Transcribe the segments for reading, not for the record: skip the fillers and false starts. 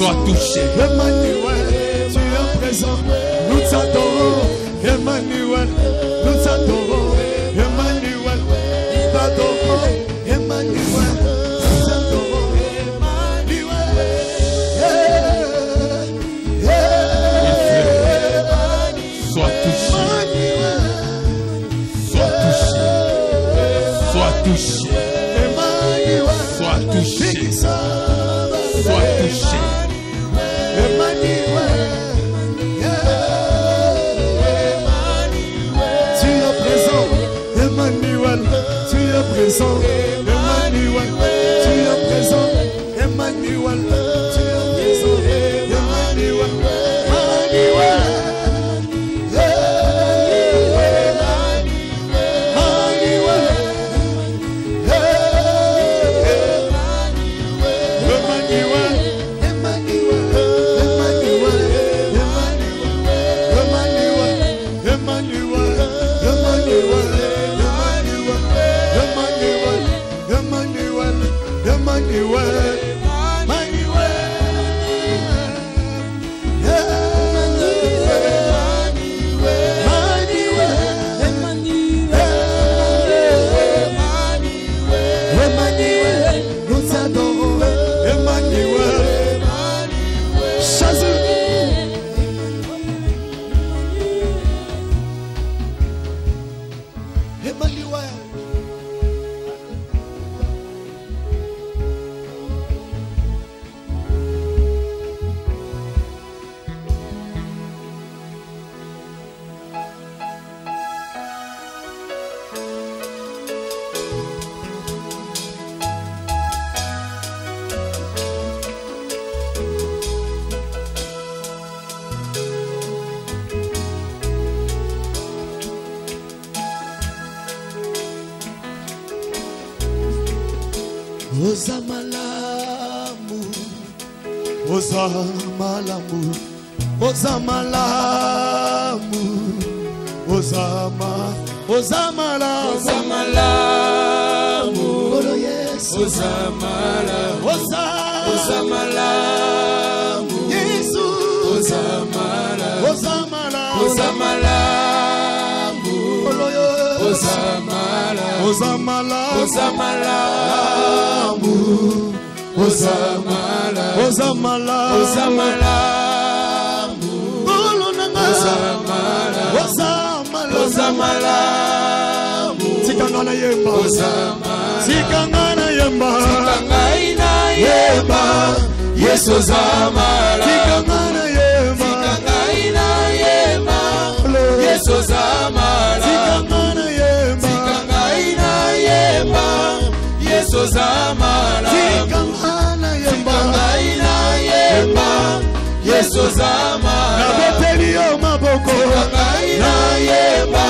Sois touché. Emmanuel, tu es présent. Nous t'adorons. Emmanuel, nous t'adorons. Emmanuel, nous t'adorons. Emmanuel, nous t'adorons. Sois touché. Sois touché. Sois touché. Sois touché. Sois touché. Emmanuel, tu es présent. Emmanuel, tu es présent. Emmanuel, tu es présent. Emmanuel, tu es présent. Emmanuel, Ozamalamu, Ozamalamu, Ozamalamu, Ozamalamu, Ozamalamu, Ozamalamu, Ozamalamu, Jesus, Ozamalamu, Ozamalamu, Ozamalamu, Ozamalamu, Ozamalamu, Ozamalamu, Ozamalamu, Ozamalamu, Ozamalamu, Tikangana yemba, Tikangana yemba, Tikangana yemba, Yesu Ozamalamu, Tikangana yemba, Tikangana yemba, Yesu Ozamalamu, Tikangana yemba, Tikangana yemba, Yesu Ozamalamu, Tikangana yemba, Yesu Ozamalamu, Nabeteli yo maboko, Tikangana yemba,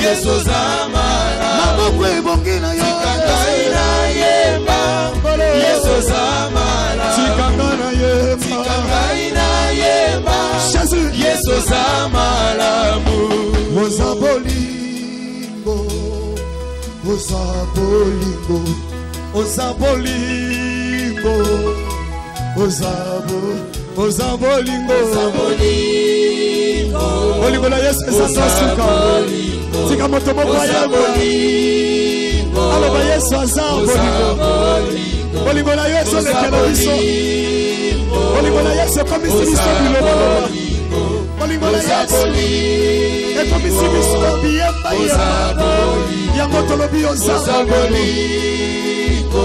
Yesu Ozamalamu, maboko ebongina yo, Tikangana yemba, Yesu Ozamalamu, Tikangana yemba, Tikangana yemba, Yesu Ozamalamu, Ozabolingo, Ozabolingo, Ozabolingo, Ozabolingo, Ozabolingo, Olingo la Yesu ezasuka, tika moto moko yabo, aloba Yesu azabolingo, Olingo la Yesu lekela biso, Olingo la Yesu komisi biso biloko, Olingo la Yesu ekomisi biso biyemba yemba, yango tolobi ozabolingo,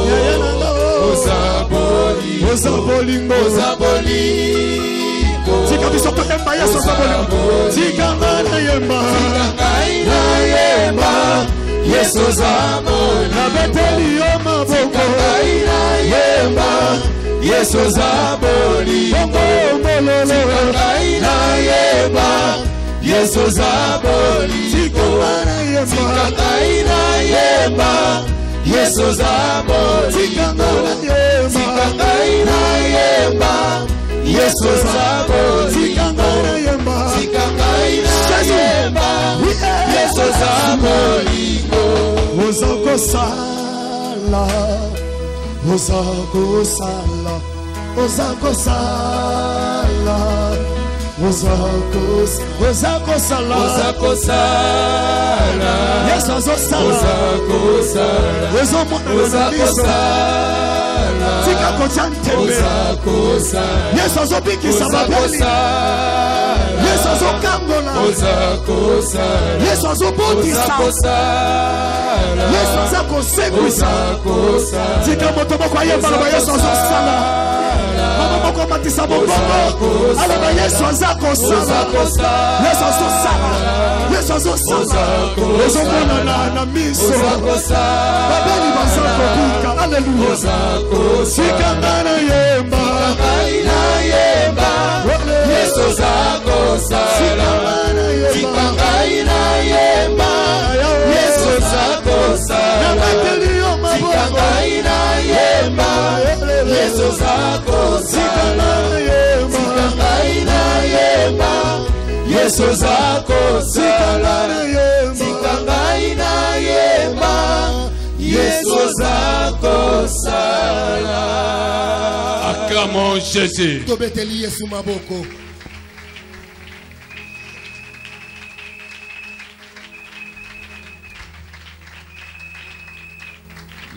Ozabolingo, Ozabolingo, tika biso to emba Yesu ozabolingo, tikangana yemba, Yesu Ozamalamu, nabeteli yo maboko, yemba, Yesu Ozamalamu, tikangana yemba, Yesu Ozamalamu, tikangana yemba, Yesu Ozamalamu, tikangana yemba, Yesu Ozamalamu, tikangana yemba, Yesu Ozamalamu, Ozakosala, Ozakosala, Ozako sala, Ozako sala, yes, Ozako sala, Tika kochante yes, Ozako sababeli, yes, Ozako yes, Ozako yes, Ozako seguisa, Tika motobo kwa yemba, yes, Ozako sala. Moko matisa bongo alaba Yesu azako sala Yesu azosala Yesu azosala Yesu mwana na miso babeli bazako buka haleluya sikangana yemba Yesu azako sala sikangana yemba Yesu azako sala sikangana yemba Yesu azako sala Yesu zako sala sikangaina yema Yesu zako sala. Acclamons Jésus. Tobeteli Yesu maboko.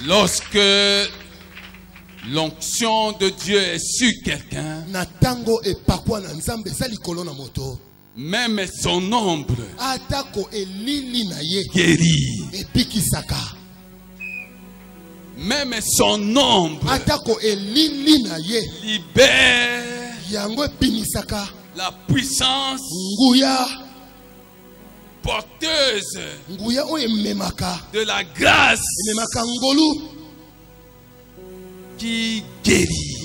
Lorsque l'onction de Dieu est sur quelqu'un, même son ombre guérit. Même son ombre libère la puissance porteuse de la grâce qui guérit.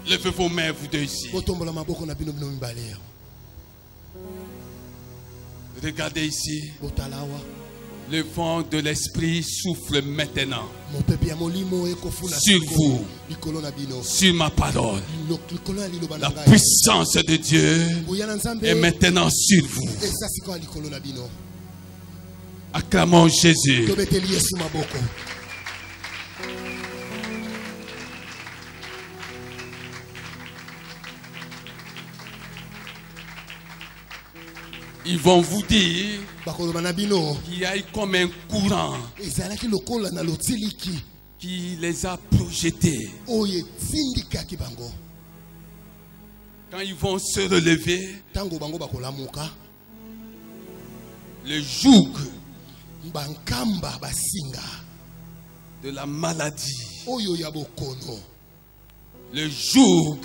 Levez vos mains, vous deux ici. Regardez ici. Le vent de l'esprit souffle maintenant sur vous, sur ma parole. La puissance de Dieu est maintenant sur vous. Acclamons Jésus. Ils vont vous dire qu'il y a eu comme un courant qui les a projetés. Quand ils vont se relever, le joug de la maladie, le joug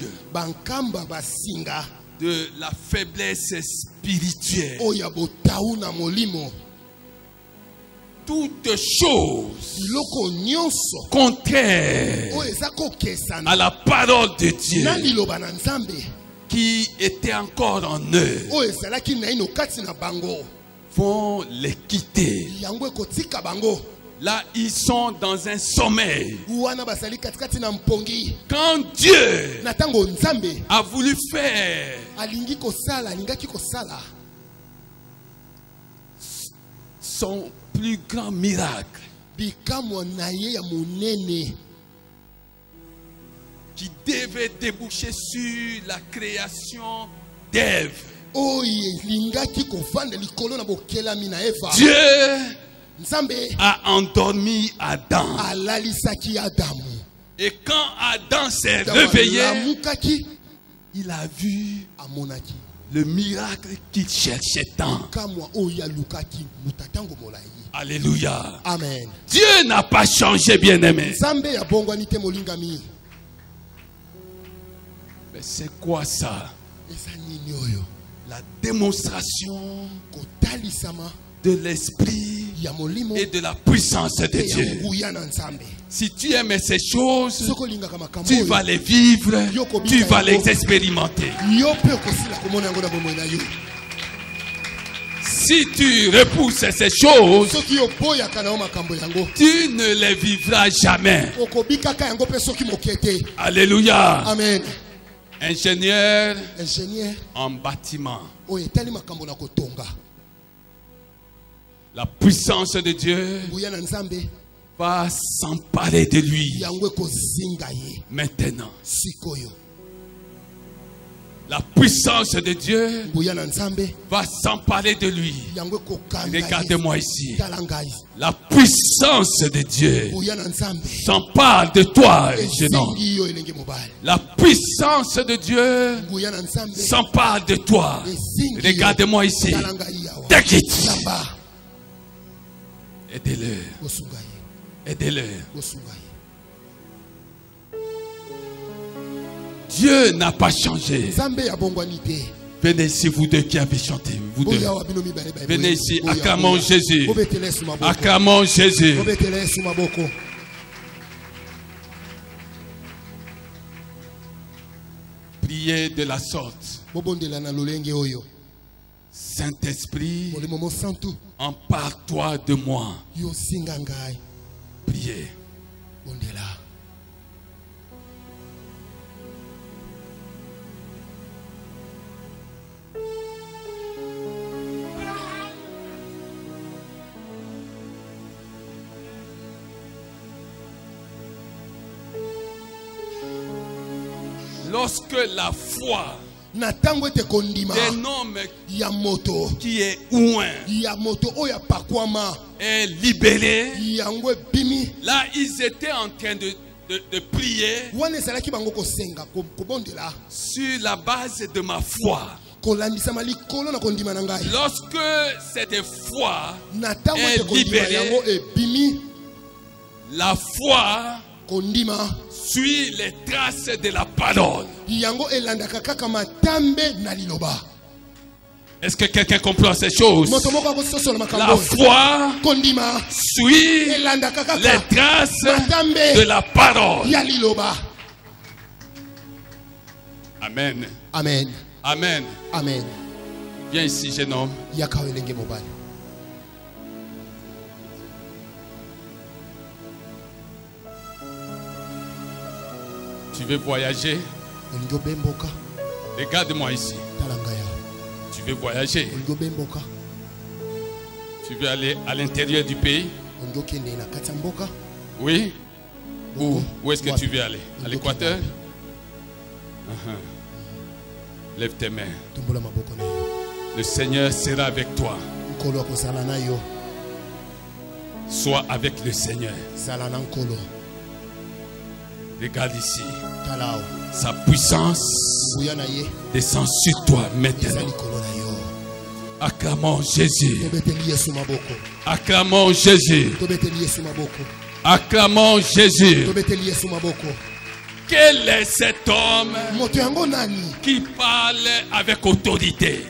de la faiblesse spirituelle, toutes choses contraires à la parole de Dieu qui était encore en eux vont les quitter. Là, ils sont dans un sommeil. Quand Dieu a voulu faire son plus grand miracle, qui devait déboucher sur la création d'Ève, Dieu a endormi Adam. Et quand Adam s'est réveillé, il a vu le miracle qu'il cherchait tant. Alléluia. Amen. Dieu n'a pas changé, bien-aimé. Mais c'est quoi ça? La démonstration de l'esprit et de la puissance de Dieu. Si tu aimes ces choses, tu vas les vivre, tu vas les expérimenter. Si tu repousses ces choses, tu ne les vivras jamais. Alléluia. Amen. Ingénieur en bâtiment. La puissance de Dieu va s'emparer de lui. Maintenant. La puissance de Dieu va s'emparer de lui. Regardez-moi ici. La puissance de Dieu s'empare de toi, jeune homme. La puissance de Dieu s'empare de toi. Regardez-moi ici. Take it. Aidez-le. Aidez-le. Dieu n'a pas changé. Venez ici, vous deux qui avez chanté. Vous deux. Venez ici, acclamons Jésus. Acclamons Jésus. Priez de la sorte. Saint-Esprit, empare-toi de moi. Priez. Lorsque la foi d'un homme qui est ouin est libéré, là ils étaient en train de prier sur la base de ma foi. Lorsque cette foi est libérée, la foi suit les traces de la parole. Est-ce que quelqu'un comprend ces choses? La foi suit les traces de la parole. Amen. Amen. Amen. Amen. Viens ici, jeune homme. Tu veux voyager? Regarde-moi ici. Tu veux voyager? Tu veux aller à l'intérieur du pays? Oui? Où est-ce que tu veux aller? À l'Équateur? Lève tes mains. Le Seigneur sera avec toi. Sois avec le Seigneur. Regarde ici. Sa puissance descend sur toi maintenant. Acclamons Jésus. Acclamons Jésus. Acclamons Jésus. Quel est cet homme qui parle avec autorité?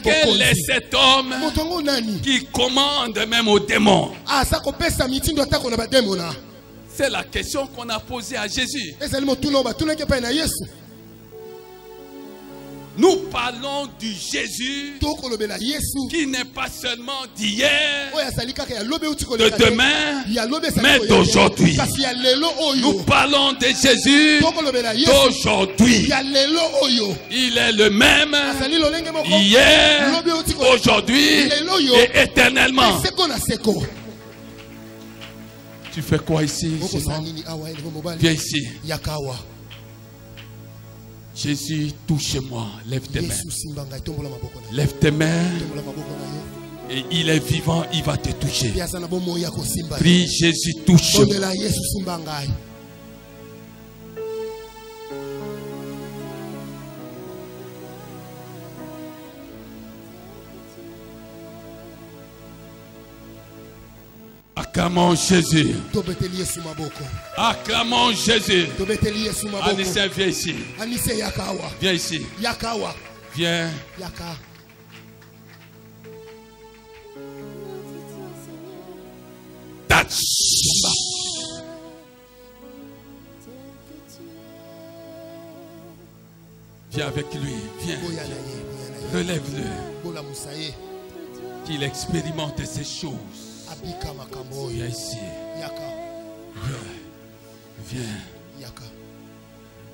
Quel est cet homme qui commande même aux démons? C'est la question qu'on a posée à Jésus. Nous parlons du Jésus qui n'est pas seulement d'hier, de demain, mais d'aujourd'hui. Nous parlons de Jésus d'aujourd'hui. Il est le même hier, aujourd'hui et éternellement. Tu fais quoi ici? Viens ici. Jésus, touche-moi. Lève tes mains. Lève tes mains. Et il est vivant, il va te toucher. Prie, Jésus, touche-moi. Acclamons Jésus. Acclamons Jésus. Anissa, viens ici. Viens ici. Viens. Touch. Viens avec lui. Viens. Relève-le. Qu'il expérimente ces choses. Viens ici. Viens.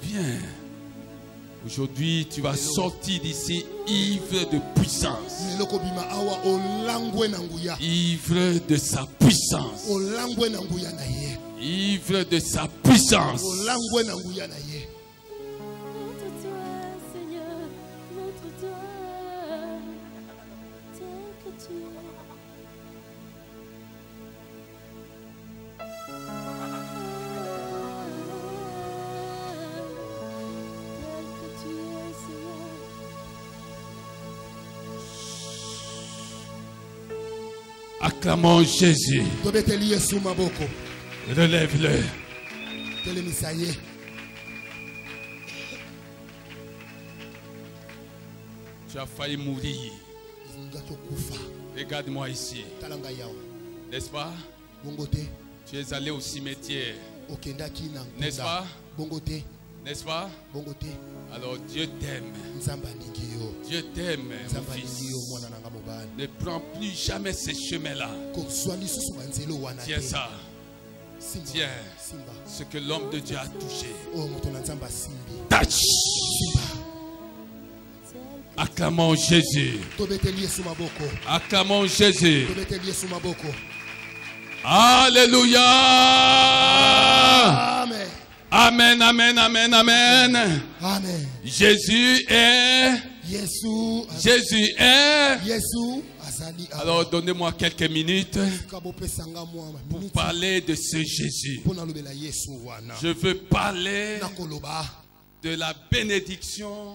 Viens. Aujourd'hui, tu vas sortir d'ici ivre de puissance. Ivre de sa puissance. Ivre de sa puissance. Acclamons Jésus. Relève-le. Tu as failli mourir. Regarde-moi ici. N'est-ce pas? Tu es allé au cimetière. N'est-ce pas? N'est-ce pas? Alors Dieu t'aime. Dieu t'aime, mon fils. Ne prends plus jamais ces chemins-là. Tiens ça. Tiens ce que l'homme de Dieu a touché. Touch. Acclamons Jésus. Acclamons Jésus. Alléluia. Amen, amen, amen, amen. Amen. Jésus est. Jésus est. Alors donnez-moi quelques minutes pour parler de ce Jésus. Je veux parler de la bénédiction.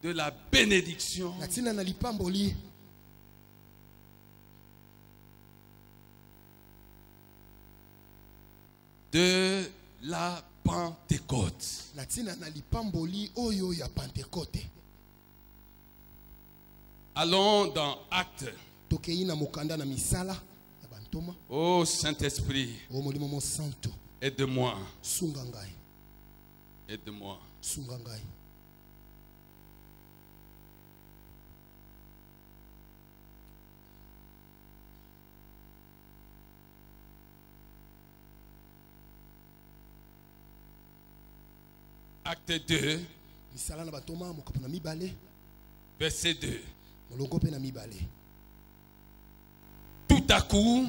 De la bénédiction. De la Pentecôte. Allons dans Actes. Oh Saint-Esprit, aide-moi. Aide-moi. Acte 2, verset 2. Tout à coup,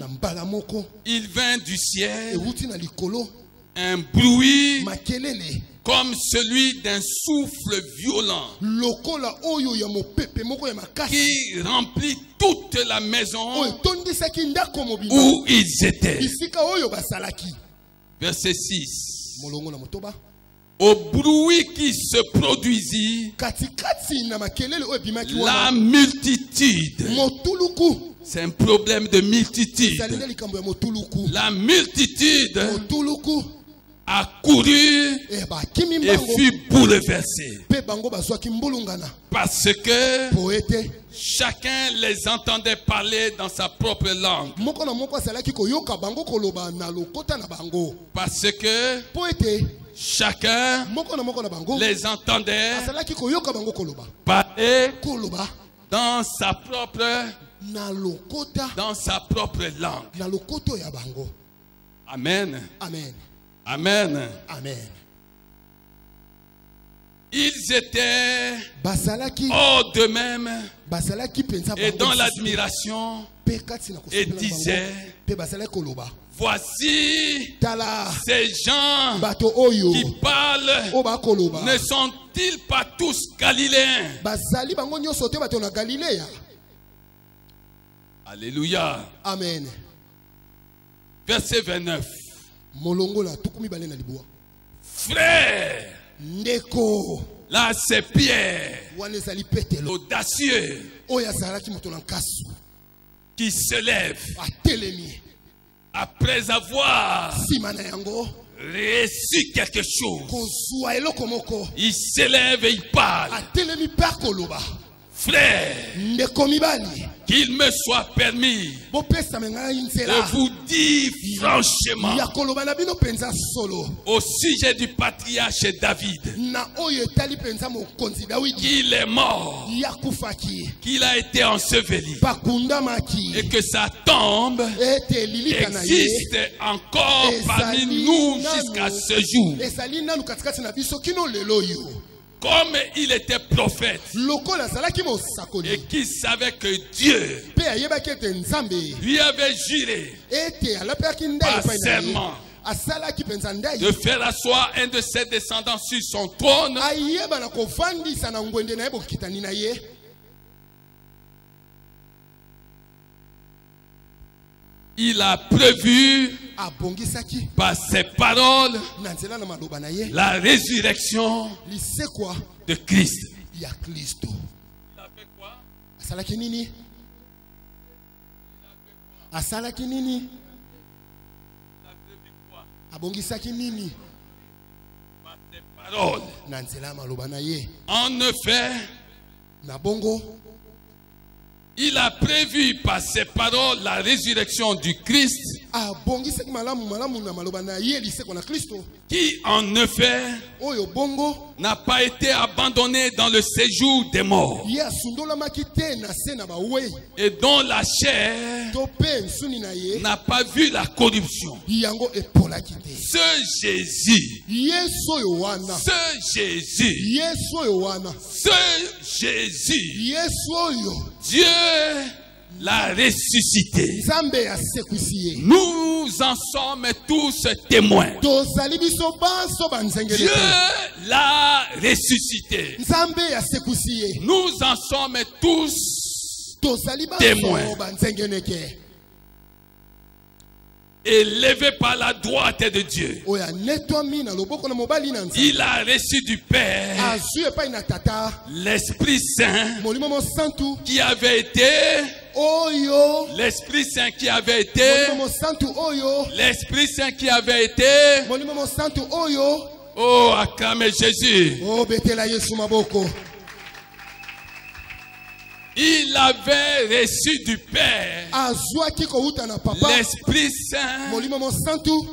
il vint du ciel un bruit comme celui d'un souffle violent qui remplit toute la maison où ils étaient. Verset 6. Au bruit qui se produisit, la multitude. C'est un problème de multitude. La multitude a couru et fut bouleversée. Parce que chacun les entendait parler dans sa propre langue. Parce que chacun les entendait parler dans sa propre langue. Amen. Amen. Amen. Amen. Ils étaient hors d'eux-mêmes et dans l'admiration et disaient: voici ces gens qui parlent, ne sont-ils pas tous Galiléens? Alléluia. Amen. Verset 29. Frère, là c'est Pierre, audacieux, qui se lève après avoir reçu quelque chose. Il s'élève et il parle. frères, qu'il me soit permis de vous dire franchement au sujet du patriarche David qu'il est mort, qu'il a été enseveli et que sa tombe existe encore parmi nous jusqu'à ce jour. Comme il était prophète et qu'il savait que Dieu lui avait juré par serment de faire asseoir un de ses descendants sur son trône, il a prévu par ses paroles la résurrection de Christ. Il a fait quoi? Par ses paroles. En effet, il a prévu par ses paroles la résurrection du Christ, qui en effet n'a pas été abandonné dans le séjour des morts, et dont la chair n'a pas vu la corruption. Ce Jésus, Dieu l'a ressuscité. Nous en sommes tous témoins. Dieu l'a ressuscité. Nous en sommes tous témoins. Élevé par la droite de Dieu, il a reçu du Père l'Esprit Saint qui avait été l'Esprit Saint qui avait été l'Esprit Saint qui avait été. Oh, acclamez Jésus. Il avait reçu du Père l'Esprit Saint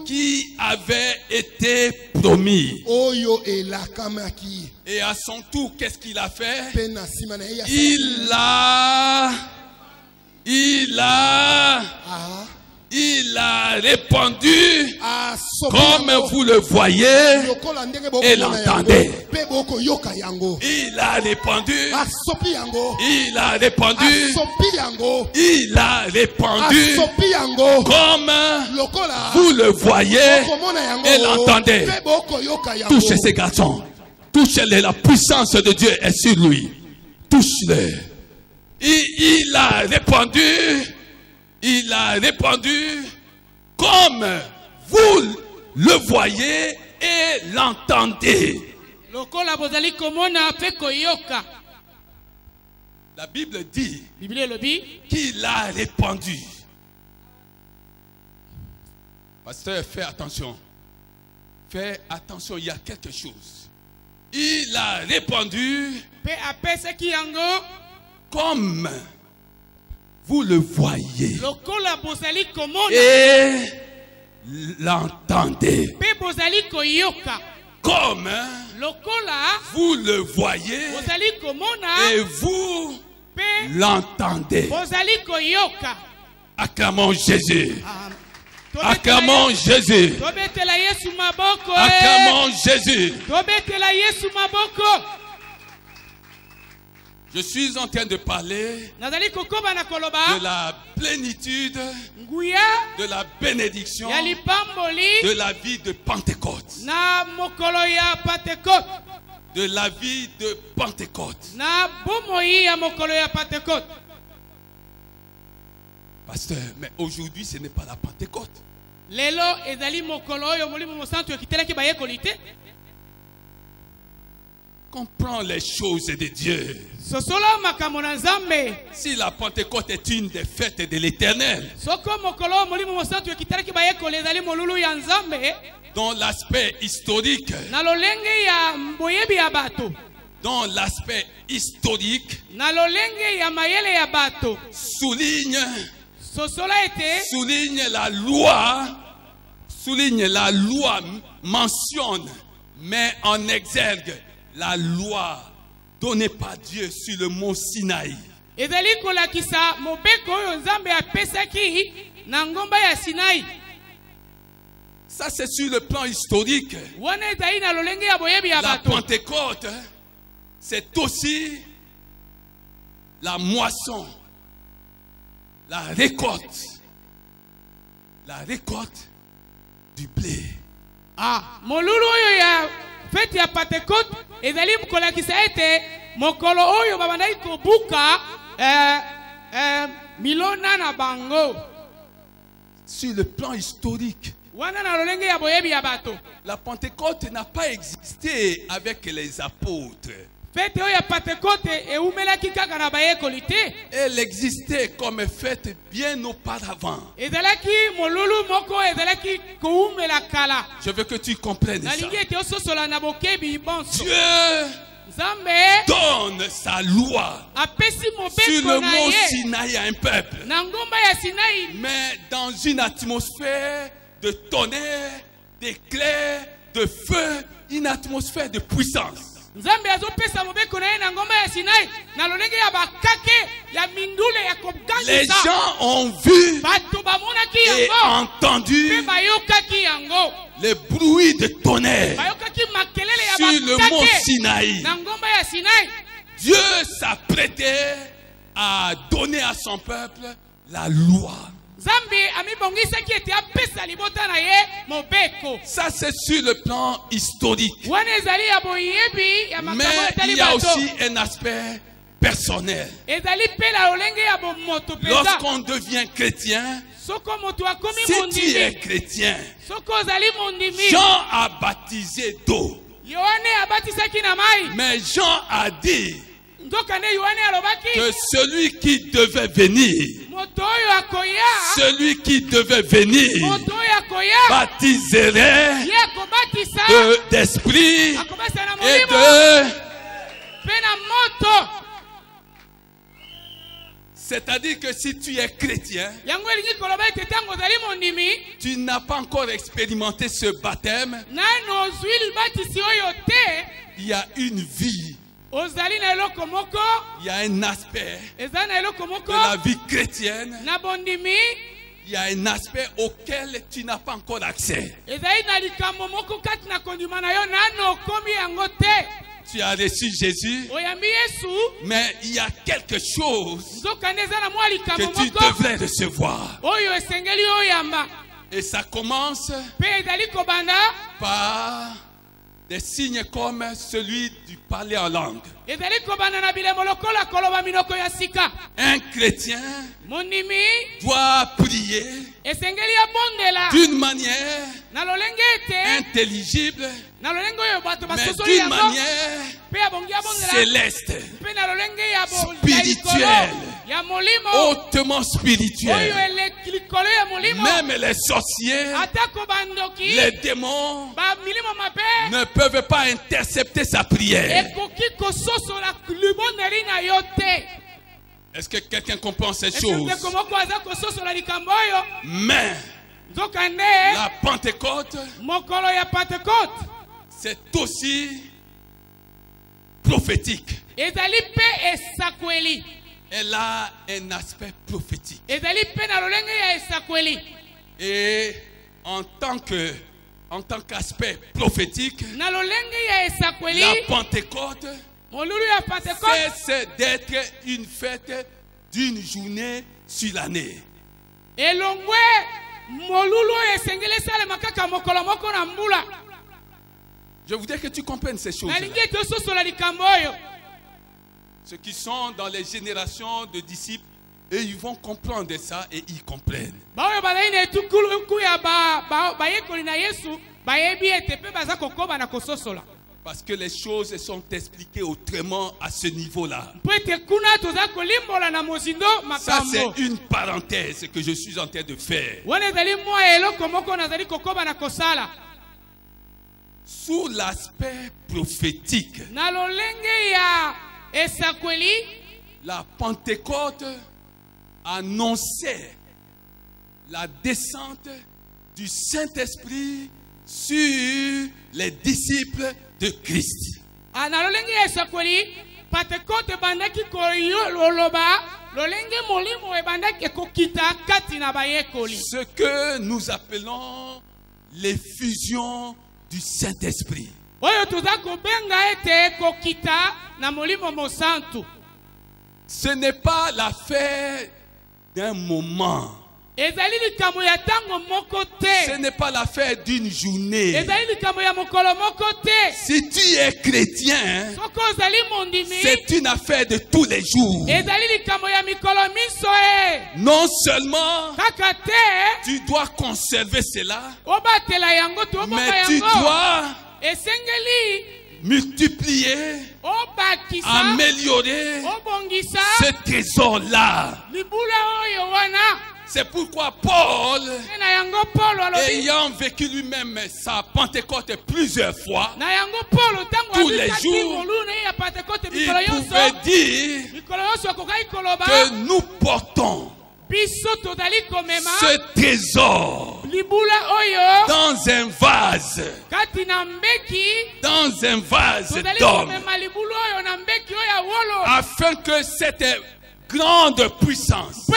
qui avait été promis. Et à son tour, qu'est-ce qu'il a fait? Il a répondu comme vous le voyez et l'entendez. Il a répondu. Il a répondu. Il a répondu comme vous le voyez et l'entendez. Touchez ces garçons. Touchez-les. La puissance de Dieu est sur lui. Touche-les. Il a répondu. Il a répondu comme vous le voyez et l'entendez. La Bible dit qu'il a répondu. Pasteur, fais attention. Fais attention, il y a quelque chose. Il a répondu comme vous le voyez et l'entendez. Comme vous le voyez et vous l'entendez. Acclamons Jésus. Acclamons Jésus. Acclamons Jésus. Je suis en train de parler de la plénitude, de la bénédiction, de la vie de Pentecôte. De la vie de Pentecôte. Pasteur, mais aujourd'hui ce n'est pas la Pentecôte. Comprends les choses de Dieu. Si la Pentecôte est une des fêtes de l'Éternel, dont l'aspect historique dans l'aspect historique, souligne la loi mentionne, mais en exergue la loi donnée par Dieu sur le mont Sinaï. Ça c'est sur le plan historique. La Pentecôte, c'est aussi la moisson, la récolte du blé. Fête ya Pentecôte ezali mukolo kisa ete mokolo oyo babandaki kobuka milona na bango. Sur le plan historique, la Pentecôte n'a pas existé avec les apôtres. Elle existait comme fête bien auparavant. Je veux que tu comprennes ça. Dieu donne sa loi sur le mont Sinaï à un peuple, mais dans une atmosphère de tonnerre, d'éclairs, de feu, une atmosphère de puissance. Les gens ont vu et entendu le bruit de tonnerre sur le mont Sinaï. Dieu s'apprêtait à donner à son peuple la loi. Ça c'est sur le plan historique. Mais il y a aussi un aspect personnel. Lorsqu'on devient chrétien, si tu es chrétien, Jean a baptisé d'eau. Mais Jean a dit que celui qui devait venir, baptiserait d'esprit et de... C'est-à-dire que si tu es chrétien, tu n'as pas encore expérimenté ce baptême, il y a une vie. Il y a un aspect de la vie chrétienne. Il y a un aspect auquel tu n'as pas encore accès. Tu as reçu Jésus, mais il y a quelque chose que tu devrais recevoir. Et ça commence par des signes comme celui du parler en langue. Un chrétien doit prier d'une manière intelligible, mais d'une manière céleste, spirituelle, hautement spirituelle. Même les sorciers, les démons ne peuvent pas intercepter sa prière. Est-ce que quelqu'un comprend ces choses? Mais la Pentecôte, c'est aussi prophétique. Elle a un aspect prophétique. Et en tant qu'aspect prophétique, la Pentecôte c'est d'être une fête d'une journée sur l'année. Je voudrais que tu comprennes ces choses. Ceux qui sont dans les générations de disciples, eux, ils vont comprendre ça et ils comprennent. Parce que les choses sont expliquées autrement à ce niveau-là. Ça, c'est une parenthèse que je suis en train de faire. Sous l'aspect prophétique, la Pentecôte annonçait la descente du Saint-Esprit sur les disciples de Christ. Ce que nous appelons l'effusion du Saint-Esprit. Ce n'est pas l'affaire d'un moment. Ce n'est pas l'affaire d'une journée. Si tu es chrétien, c'est une affaire de tous les jours. Non seulement tu dois conserver cela, mais tu dois multiplier, améliorer ce trésor-là. C'est pourquoi Paul, ayant vécu lui-même sa Pentecôte plusieurs fois, tous les jours, il pouvait dire que nous portons ce trésor dans un vase d'homme, afin que cette grande puissance,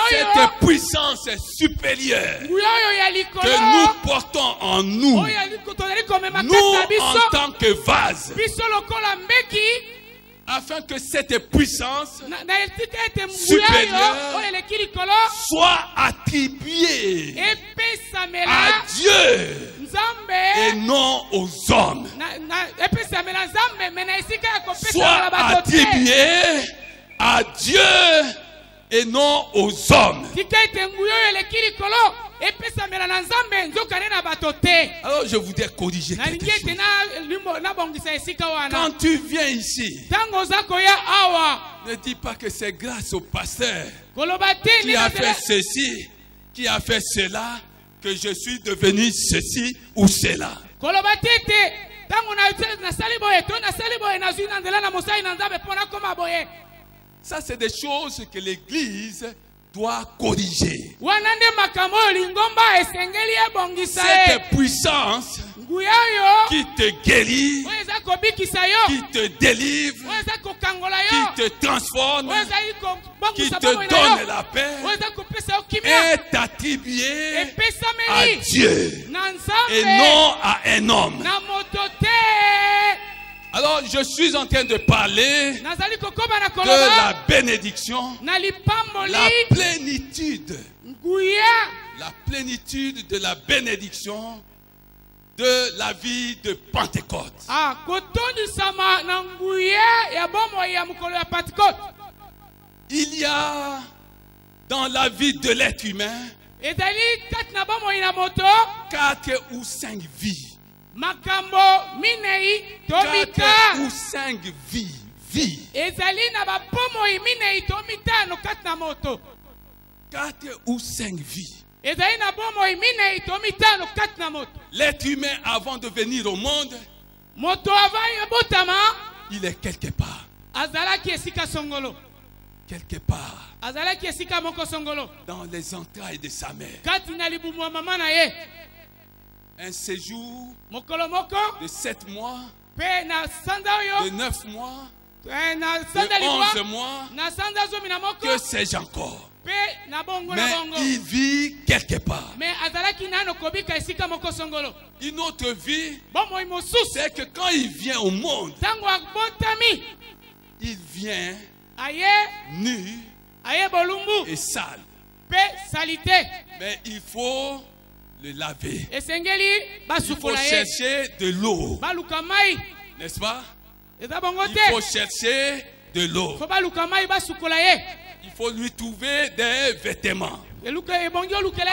cette puissance supérieure que nous portons en nous, nous en tant que vase, afin que cette puissance supérieure soit attribuée à Dieu et non aux hommes. Soit attribuée à Dieu et non aux hommes. Alors je voudrais corriger quelque chose. Quand tu viens ici, ne dis pas que c'est grâce au pasteur qui a fait ceci, qui a fait cela, que je suis devenu ceci ou cela. Ça, c'est des choses que l'Église doit corriger. Cette puissance qui te guérit, qui te délivre, qui te transforme, qui te donne la paix, est attribuée à Dieu et non à un homme. Alors, je suis en train de parler de la bénédiction, la plénitude de la bénédiction de la vie de Pentecôte. Il y a dans la vie de l'être humain 4 ou 5 vies. 4 ou 5 vies. 4 ou 5 vies. L'être humain, avant de venir au monde, il est quelque part. Quelque part. Dans les entrailles de sa mère. Un séjour de 7 mois, de 9 mois, de 11 mois, que sais-je encore. Mais il vit quelque part. Une autre vie, c'est que quand il vient au monde, il vient nu et sale. Mais il faut le laver. Il faut chercher de l'eau. N'est-ce pas? Il faut chercher de l'eau. Il faut lui trouver des vêtements.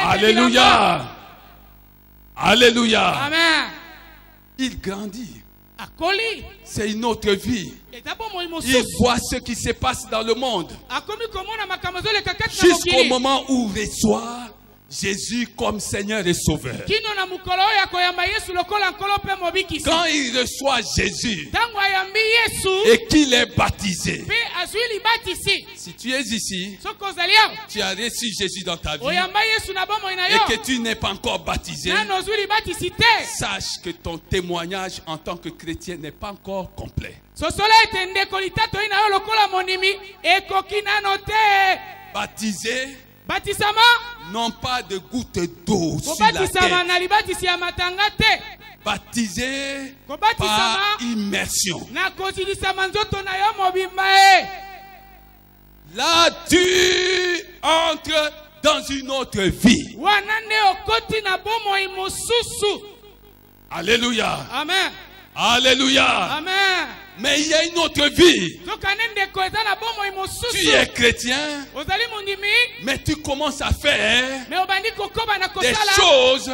Alléluia. Alléluia. Amen. Il grandit. C'est une autre vie. Il voit ce qui se passe dans le monde. Jusqu'au moment où il reçoit Jésus comme Seigneur et Sauveur. Quand il reçoit Jésus et qu'il est baptisé, si tu es ici, tu as reçu Jésus dans ta vie et que tu n'es pas encore baptisé, sache que ton témoignage en tant que chrétien n'est pas encore complet. Baptisé, non pas de gouttes d'eau sur la tête. Baptisé par immersion. Là, tu entres dans une autre vie. Alléluia. Amen. Alléluia. Amen. Mais il y a une autre vie. Tu es chrétien, mais tu commences à faire des choses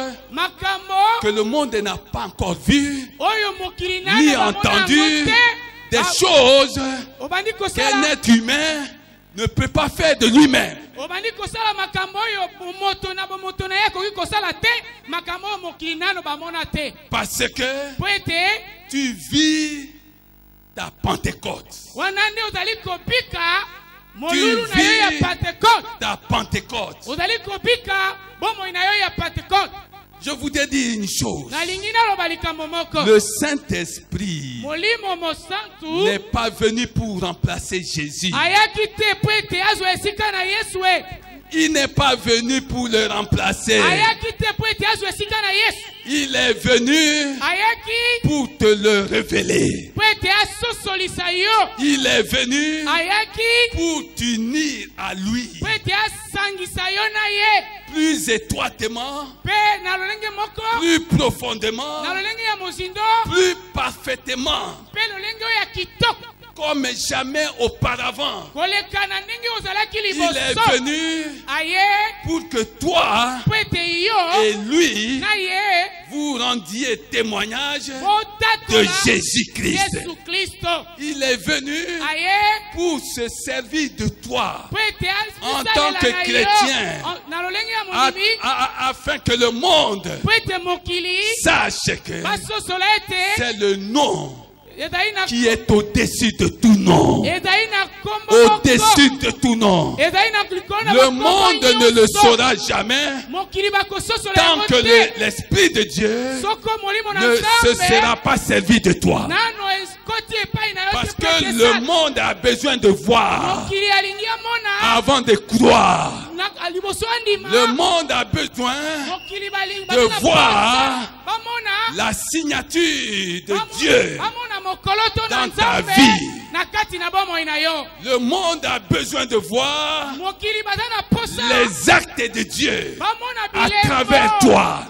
que le monde n'a pas encore vues, ni entendues, des choses qu'un être humain ne peut pas faire de lui-même. Parce que tu vis ta Pentecôte. Tu vis ta Pentecôte. Je voudrais dire une chose. Le Saint-Esprit n'est pas venu pour remplacer Jésus. Il n'est pas venu pour le remplacer. Il est venu pour te le révéler. Il est venu pour t'unir à lui plus étroitement, plus profondément, plus parfaitement, comme jamais auparavant. Il est venu pour que toi et lui vous rendiez témoignage de Jésus-Christ. Il est venu pour se servir de toi en tant que chrétien, afin que le monde sache que c'est le nom qui est au-dessus de tout nom. Au-dessus de tout nom. Le monde ne le saura jamais tant que l'Esprit de Dieu ne se sera pas servi de toi. Parce que le monde a besoin de voir avant de croire. Le monde a besoin de voir la signature de Dieu dans ta vie. Le monde a besoin de voir les actes de Dieu à travers toi.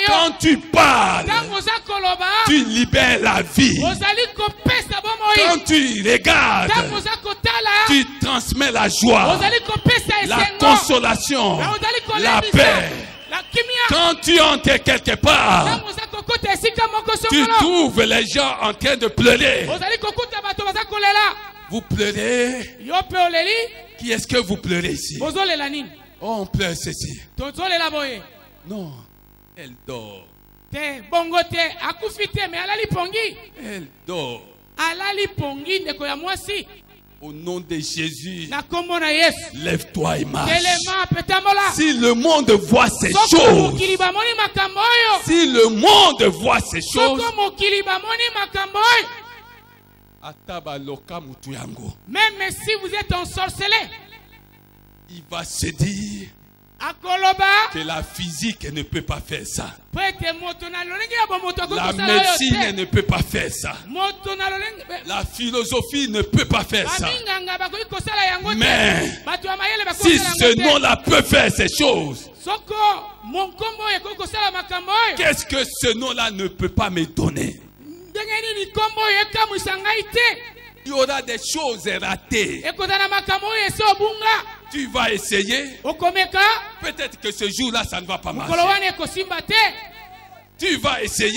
Quand tu parles, tu libères la vie. Quand tu regardes, tu transmets la joie, la consolation, la paix. Quand tu entres quelque part, tu trouves les gens en train de pleurer. Vous pleurez. Qui est-ce que vous pleurez ici? Oh, on pleure ceci. Non, elle dort. Elle dort. Au nom de Jésus, lève-toi et marche. Si le monde voit ces choses, si le monde voit ces choses, même si vous êtes ensorcelé, il va se dire que la physique ne peut pas faire ça. La médecine ne peut pas faire ça. La philosophie ne peut pas faire ça. Mais si ce nom-là peut faire ces choses, qu'est-ce que ce nom-là ne peut pas me donner? Il y aura des choses ratées. Tu vas essayer. Peut-être que ce jour-là, ça ne va pas marcher. Tu vas essayer.